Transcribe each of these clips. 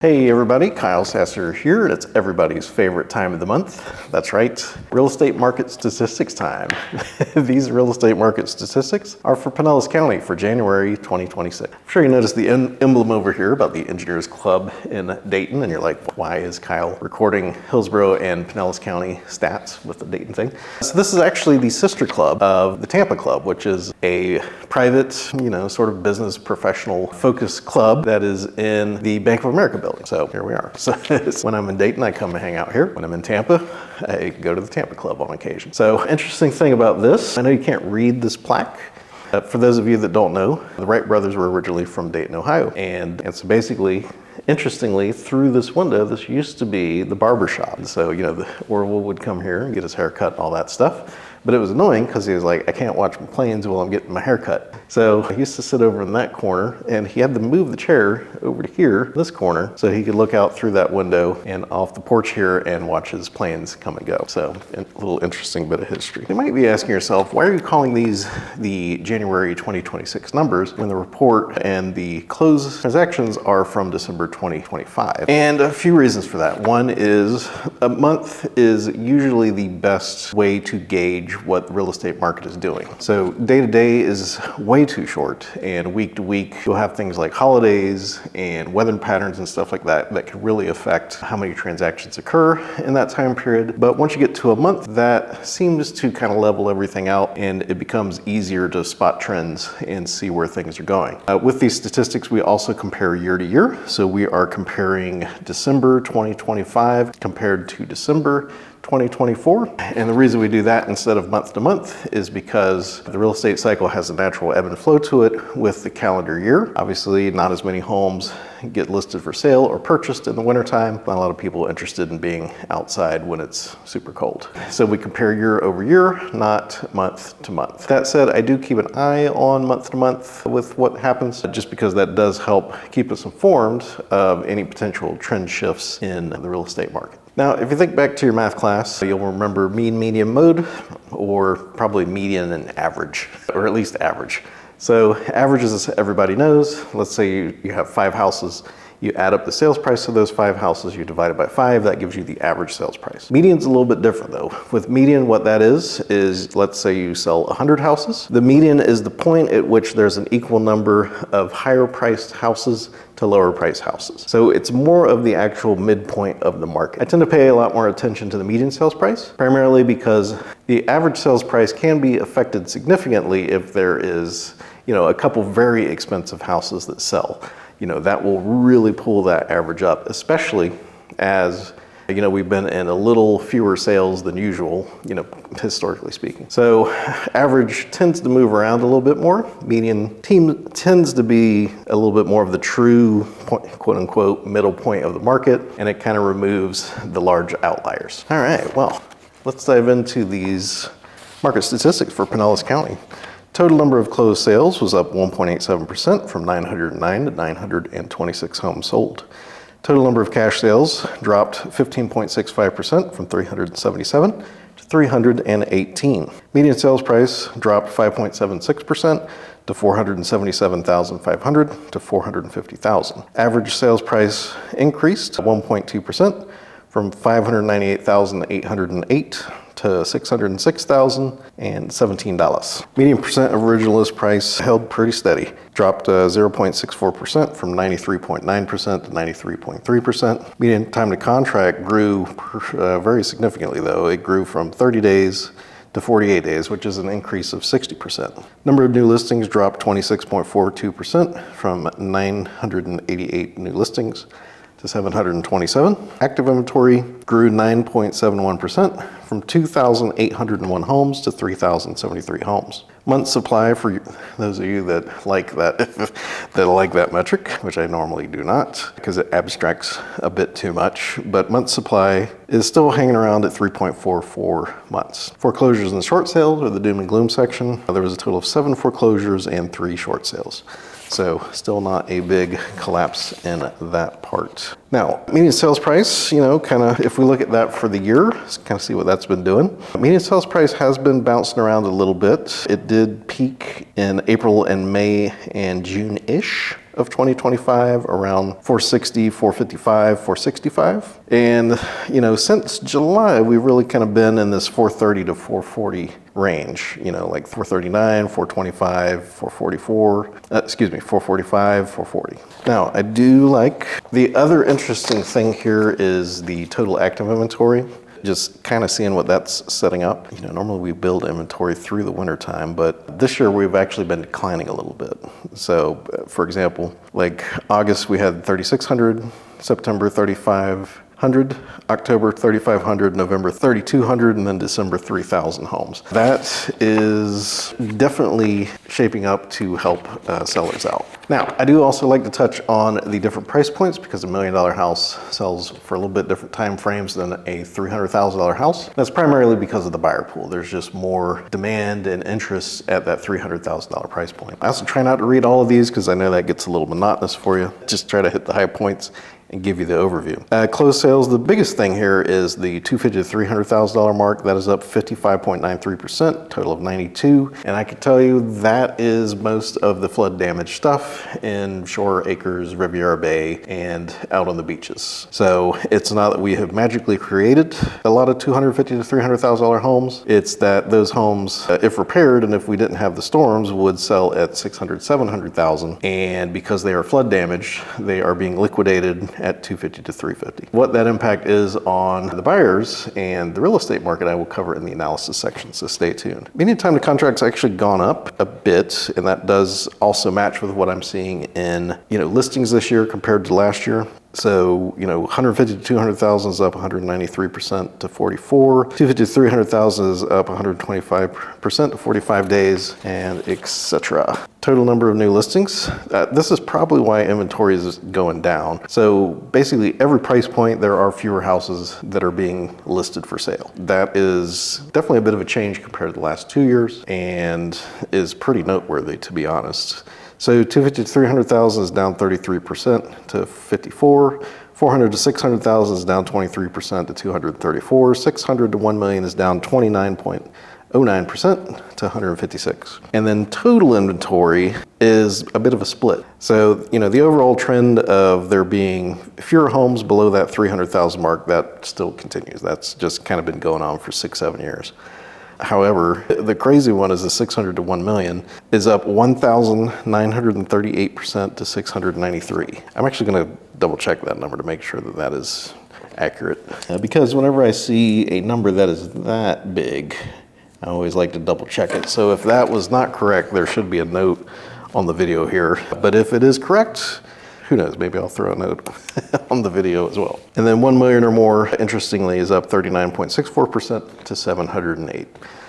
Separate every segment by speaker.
Speaker 1: Hey everybody, Kyle Sasser here, and it's everybody's favorite time of the month. That's right, real estate market statistics time. These real estate market statistics are for Pinellas County for January 2026. I'm sure you noticed the emblem over here about the Engineers Club in Dayton, and you're like, why is Kyle recording Hillsborough and Pinellas County stats with the Dayton thing? So this is actually the sister club of the Tampa Club, which is a private, sort of business professional focused club that is in the Bank of America building. So here we are. So when I'm in Dayton, I come and hang out here. When I'm in Tampa, I go to the Tampa Club on occasion. So interesting thing about this, I know you can't read this plaque. For those of you that don't know, the Wright brothers were originally from Dayton, Ohio. And so basically, interestingly, through this window, this used to be the barber shop. So, the Orville would come here and get his hair cut and all that stuff. But it was annoying because he was like, I can't watch my planes while I'm getting my hair cut. So he used to sit over in that corner, and he had to move the chair over to here, this corner, so he could look out through that window and off the porch here and watch his planes come and go. So a little interesting bit of history. You might be asking yourself, why are you calling these the January 2026 numbers when the report and the closed transactions are from December 2025? And a few reasons for that. One is a month is usually the best way to gauge what the real estate market is doing. So day to day is way too short, and week to week you'll have things like holidays and weather patterns and stuff like that that can really affect how many transactions occur in that time period. But once you get to a month, that seems to kind of level everything out, and it becomes easier to spot trends and see where things are going. With these statistics, we also compare year to year. So we are comparing December 2025 compared to December 2024. And the reason we do that instead of month to month is because the real estate cycle has a natural ebb and flow to it with the calendar year. Obviously, not as many homes get listed for sale or purchased in the wintertime. Not a lot of people interested in being outside when it's super cold. So we compare year over year, not month to month. That said, I do keep an eye on month to month with what happens, just because that does help keep us informed of any potential trend shifts in the real estate market. Now, if you think back to your math class, you'll remember mean, median, mode, or probably median and average, or at least average. So averages, as everybody knows, let's say you have 5 houses. You add up the sales price of those 5 houses, you divide it by 5, that gives you the average sales price. Median's a little bit different though. With median, what that is let's say you sell 100 houses. The median is the point at which there's an equal number of higher priced houses to lower priced houses. So it's more of the actual midpoint of the market. I tend to pay a lot more attention to the median sales price, primarily because the average sales price can be affected significantly if there is, a couple very expensive houses that sell. That will really pull that average up, especially as, we've been in a little fewer sales than usual, historically speaking. So average tends to move around a little bit more. Median tends to be a little bit more of the true point, quote unquote, middle point of the market, and it kind of removes the large outliers. All right, well, let's dive into these market statistics for Pinellas County. Total number of closed sales was up 1.87% from 909 to 926 homes sold. Total number of cash sales dropped 15.65% from 377 to 318. Median sales price dropped 5.76% to $477,500 to $450,000. Average sales price increased 1.2% from $598,808 to $606,017. Median percent of original list price held pretty steady, dropped 0.64% from 93.9% to 93.3%. Median time to contract grew very significantly though. It grew from 30 days to 48 days, which is an increase of 60%. Number of new listings dropped 26.42% from 988 new listings to 727. Active inventory grew 9.71% from 2,801 homes to 3,073 homes. Month supply, for those of you that like that metric, which I normally do not because it abstracts a bit too much, but month supply is still hanging around at 3.44 months. Foreclosures and short sales, or the doom and gloom section, there was a total of 7 foreclosures and 3 short sales. So still not a big collapse in that part. Now, median sales price, if we look at that for the year, kind of see what that's been doing. Median sales price has been bouncing around a little bit. It did peak in April and May and June-ish of 2025 around 460, 455, 465. And, you know, since July, we've really kind of been in this 430 to 440 range, you know, like 439, 425, 444, 445, 440. Now, I do like the other interesting thing here is the total active inventory. Just kind of seeing what that's setting up. You know, normally we build inventory through the winter time, but this year we've actually been declining a little bit. So, for example, like August we had 3,600, September 3,500, October 3,500, November 3,200, and then December 3,000 homes. That is definitely shaping up to help sellers out. Now, I do also like to touch on the different price points because $1 million house sells for a little bit different time frames than a $300,000 house. That's primarily because of the buyer pool. There's just more demand and interest at that $300,000 price point. I also try not to read all of these because I know that gets a little monotonous for you. Just try to hit the high points and give you the overview. Closed sales, the biggest thing here is the $250,000 to $300,000 mark. That is up 55.93%, total of 92. And I can tell you that is most of the flood damage stuff in Shore Acres, Riviera Bay, and out on the beaches. So it's not that we have magically created a lot of $250,000 to $300,000 homes. It's that those homes, if repaired and if we didn't have the storms, would sell at $600,000, $700,000. And because they are flood damaged, they are being liquidated at $250,000 to $350,000. What that impact is on the buyers and the real estate market, I will cover in the analysis section, so stay tuned. Median time to contract's actually gone up a bit, and that does also match with what I'm seeing in, you know, listings this year compared to last year. So, you know, 150 to 200,000 is up 193% to 44. 250 to 300,000 is up 125% to 45 days, and etc. Total number of new listings. This is probably why inventory is going down. So basically every price point, there are fewer houses that are being listed for sale. That is definitely a bit of a change compared to the last 2 years and is pretty noteworthy, to be honest. So 250 to 300,000 is down 33% to 54. 400 to 600,000 is down 23% to 234. 600 to 1 million is down 29.09% to 156. And then total inventory is a bit of a split. So, you know, the overall trend of there being fewer homes below that 300,000 mark, that still continues. That's just kind of been going on for 6-7 years. However, the crazy one is the 600 to 1 million is up 1,938% to 693. I'm actually going to double check that number to make sure that that is accurate. Because whenever I see a number that is that big, I always like to double check it. So if that was not correct, there should be a note on the video here. But if it is correct, who knows, maybe I'll throw a note on the video as well. And then 1 million or more, interestingly, is up 39.64% to 708.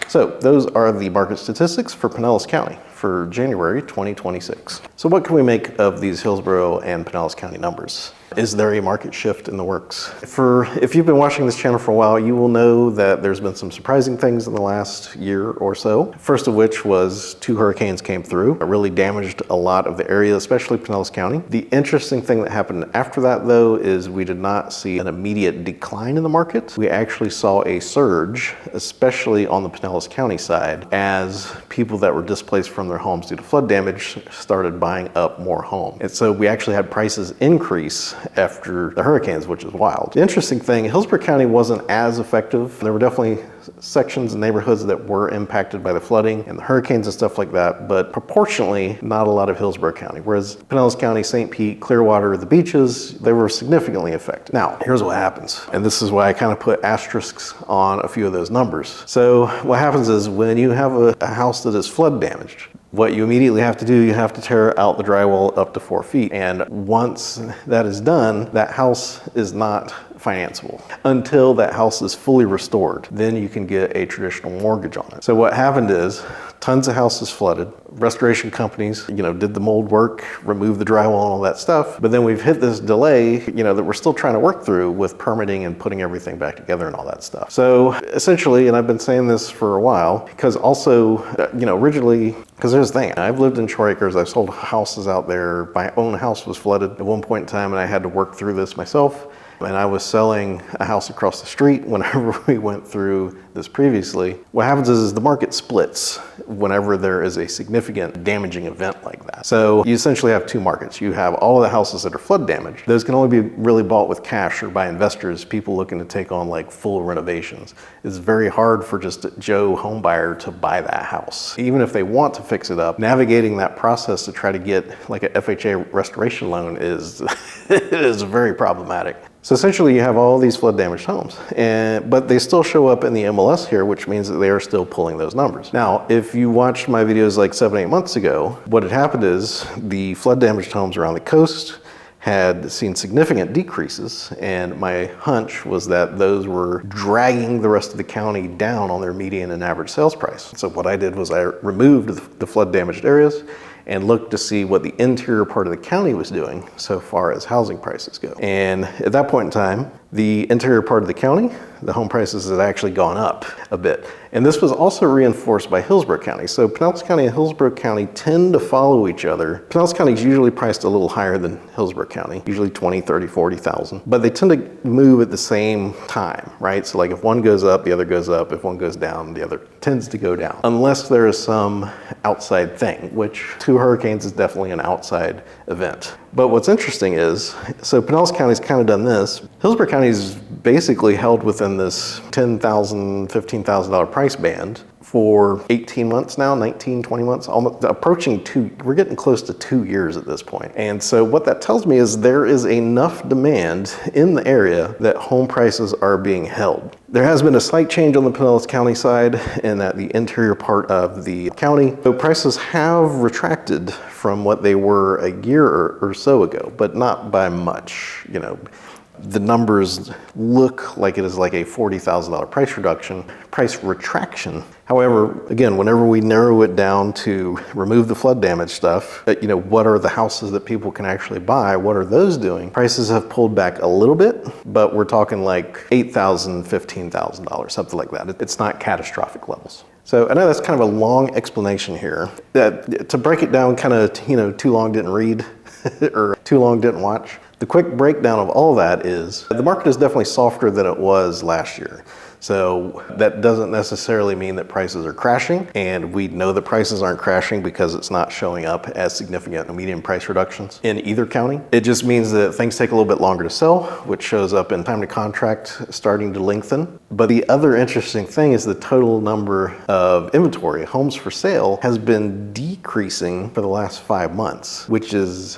Speaker 1: So those are the market statistics for Pinellas County for January 2026. So what can we make of these Hillsborough and Pinellas County numbers? Is there a market shift in the works? If you've been watching this channel for a while, you will know that there's been some surprising things in the last year or so. First of which was 2 hurricanes came through. It really damaged a lot of the area, especially Pinellas County. The interesting thing that happened after that, though, is we did not see an immediate decline in the market. We actually saw a surge, especially on the Pinellas County side, as people that were displaced from their homes due to flood damage started buying up more homes. And so we actually had prices increase after the hurricanes, which is wild. The interesting thing, Hillsborough County wasn't as effective. There were definitely sections and neighborhoods that were impacted by the flooding and the hurricanes and stuff like that, but proportionally, not a lot of Hillsborough County. Whereas Pinellas County, St. Pete, Clearwater, the beaches, they were significantly affected. Now, here's what happens. And this is why I kind of put asterisks on a few of those numbers. So what happens is when you have a house that is flood damaged, what you immediately have to do, you have to tear out the drywall up to 4 feet. And once that is done, that house is not financeable until that house is fully restored. Then you can get a traditional mortgage on it. So what happened is tons of houses flooded. Restoration companies, did the mold work, removed the drywall and all that stuff. But then we've hit this delay, that we're still trying to work through with permitting and putting everything back together and all that stuff. So essentially, and I've been saying this for a while, because also, originally, because here's the thing, I've lived in Shore Acres, I've sold houses out there. My own house was flooded at one point in time and I had to work through this myself. and I was selling a house across the street whenever we went through this previously, what happens is the market splits whenever there is a significant damaging event like that. So you essentially have two markets. You have all of the houses that are flood damaged. Those can only be really bought with cash or by investors, people looking to take on like full renovations. It's very hard for just a Joe home buyer to buy that house. Even if they want to fix it up, navigating that process to try to get like a FHA restoration loan is, is very problematic. So essentially you have all these flood damaged homes, but they still show up in the MLS here, which means that they are still pulling those numbers. Now, if you watched my videos like 7-8 months ago, what had happened is the flood damaged homes around the coast had seen significant decreases, and my hunch was that those were dragging the rest of the county down on their median and average sales price. So what I did was I removed the flood damaged areas and looked to see what the interior part of the county was doing so far as housing prices go. And at that point in time, the interior part of the county, the home prices had actually gone up a bit. And this was also reinforced by Hillsborough County. So Pinellas County and Hillsborough County tend to follow each other. Pinellas County is usually priced a little higher than Hillsborough County, usually 20, 30, 40,000. But they tend to move at the same time, right? So like if one goes up, the other goes up. If one goes down, the other tends to go down. Unless there is some outside thing, which 2 hurricanes is definitely an outside event. But what's interesting is, so Pinellas County's kind of done this. Hillsborough County's basically held within this $10,000, $15,000 price band for 18 months now, 19, 20 months, almost approaching 2. We're getting close to 2 years at this point. And so what that tells me is there is enough demand in the area that home prices are being held. There has been a slight change on the Pinellas County side in that the interior part of the county, so prices have retracted from what they were a year or so ago, but not by much. You know, the numbers look like it is like a $40,000 price retraction. However, again, whenever we narrow it down to remove the flood damage stuff, you know, what are the houses that people can actually buy? What are those doing? Prices have pulled back a little bit, but we're talking like $8,000, $15,000, something like that. It's not catastrophic levels. So I know that's kind of a long explanation here. To break it down, kind of, you know, too long didn't read or too long didn't watch. The quick breakdown of all that is the market is definitely softer than it was last year. So that doesn't necessarily mean that prices are crashing, and we know that prices aren't crashing because it's not showing up as significant median price reductions in either county. It just means that things take a little bit longer to sell, which shows up in time to contract starting to lengthen. But the other interesting thing is the total number of inventory, homes for sale, has been decreasing for the last 5 months,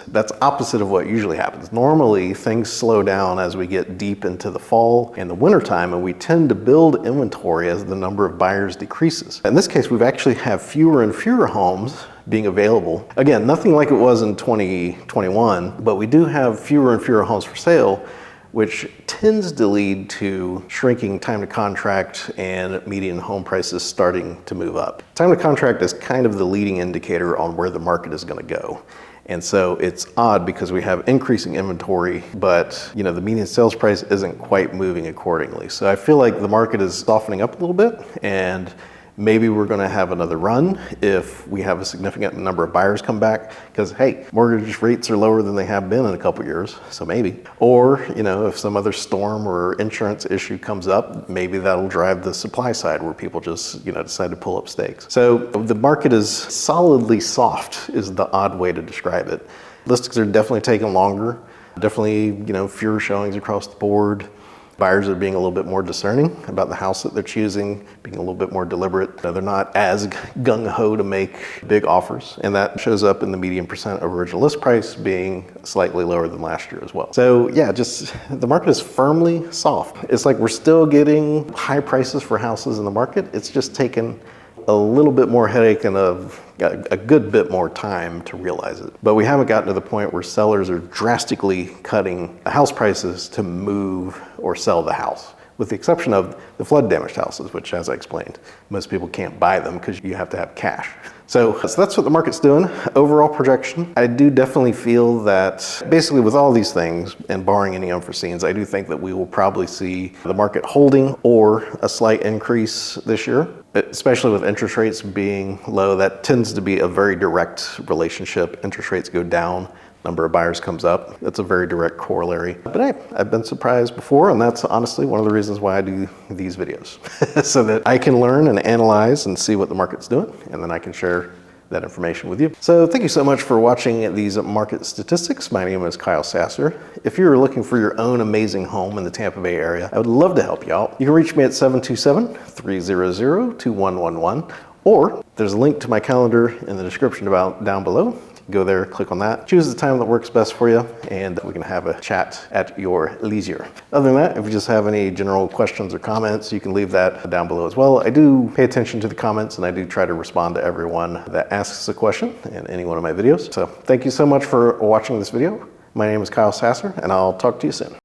Speaker 1: that's opposite of what usually happens. Normally, things slow down as we get deep into the fall and the wintertime, and we tend to build inventory as the number of buyers decreases. In this case, we've actually have fewer and fewer homes being available. Again, nothing like it was in 2021, but we do have fewer and fewer homes for sale, which tends to lead to shrinking time to contract and median home prices starting to move up. Time to contract is kind of the leading indicator on where the market is going to go. And so it's odd because we have increasing inventory, but you know, the median sales price isn't quite moving accordingly. So I feel like the market is softening up a little bit, and maybe we're going to have another run if we have a significant number of buyers come back, because hey, mortgage rates are lower than they have been in a couple years, so maybe. Or, you know, if some other storm or insurance issue comes up, maybe that'll drive the supply side where people just, you know, decide to pull up stakes. So the market is solidly soft is the odd way to describe it. Listings are definitely taking longer, definitely, you know, fewer showings across the board. Buyers are being a little bit more discerning about the house that they're choosing, being a little bit more deliberate. They're not as gung-ho to make big offers, and that shows up in the median percent of original list price being slightly lower than last year as well. So yeah, just the market is firmly soft. It's like we're still getting high prices for houses in the market. It's just taken a little bit more headache and a good bit more time to realize it. But we haven't gotten to the point where sellers are drastically cutting house prices to move or sell the house, with the exception of the flood damaged houses, which, as I explained, most people can't buy them because you have to have cash. So that's what the market's doing. Overall projection, I do definitely feel that basically with all these things, and barring any unforeseens, I do think that we will probably see the market holding or a slight increase this year, especially with interest rates being low. That tends to be a very direct relationship. Interest rates go down, number of buyers comes up. That's a very direct corollary. But hey, I've been surprised before, and that's honestly one of the reasons why I do these videos. So that I can learn and analyze and see what the market's doing, and then I can share that information with you. So thank you so much for watching these market statistics. My name is Kyle Sasser. If you're looking for your own amazing home in the Tampa Bay area, I would love to help you out. You can reach me at 727-300-2111, or there's a link to my calendar in the description down below. Go there, click on that, choose the time that works best for you, and we can have a chat at your leisure. Other than that, if you just have any general questions or comments, you can leave that down below as well. I do pay attention to the comments, and I do try to respond to everyone that asks a question in any one of my videos. So thank you so much for watching this video. My name is Kyle Sasser, and I'll talk to you soon.